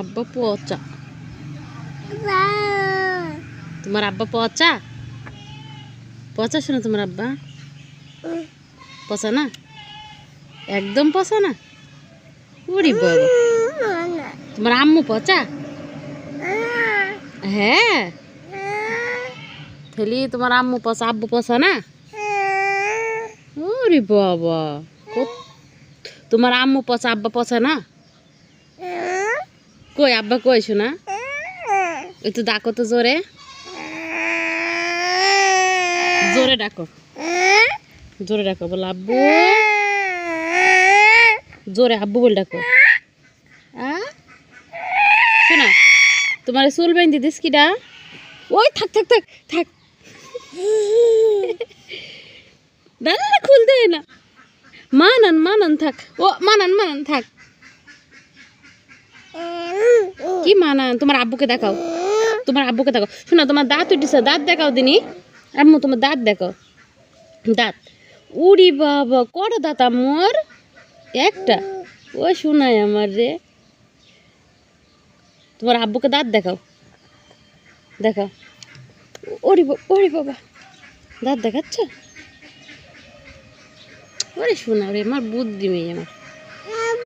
আব্বা পচা। তোমার আব্বা পচা? পচা শোনো তোমার আব্বা? পচা না? একদম পচা না? ওরে বাবা, তোমার আম্মু পচা? হ্যাঁ, তাহলে তোমার আম্মু পচা, আব্বু পচা না? ওরে বাবা, তোমার আম্মু পচা, আব্বা পচা না? কই আব্বা কই শোনা? একটু ডাকো তো জোরে, জোরে ডাকো, জোরে ডাকো, বলো আব্বু, জোরে আব্বু বলে ডাকো। শোনা, তোমার চুল বেঁধে দিস কিডা? ওই থাক থাক থাক থাক, না না না, খুলতে না, মানান মানান থাক, ও মানান মানান থাক। কি মানান? তোমার আব্বুকে দেখাও, তোমার আব্বুকে দেখাও। শোনা, তোমার দাঁত উঠেছে, দাঁত দেখাও দিনি। আম্মু তোমার দাঁত দেখাও, দাঁত। উড়ি বাবা, কটা দাঁত আমার? একটা। ও শোনাই আমার রে, তোমার আব্বুকে দাঁত দেখাও, দেখাও। ওরে ওরে বাবা, দাঁত দেখাচ্ছ? ওরে শোনা রে, আমার বুদ্ধি মেয়ে আমার।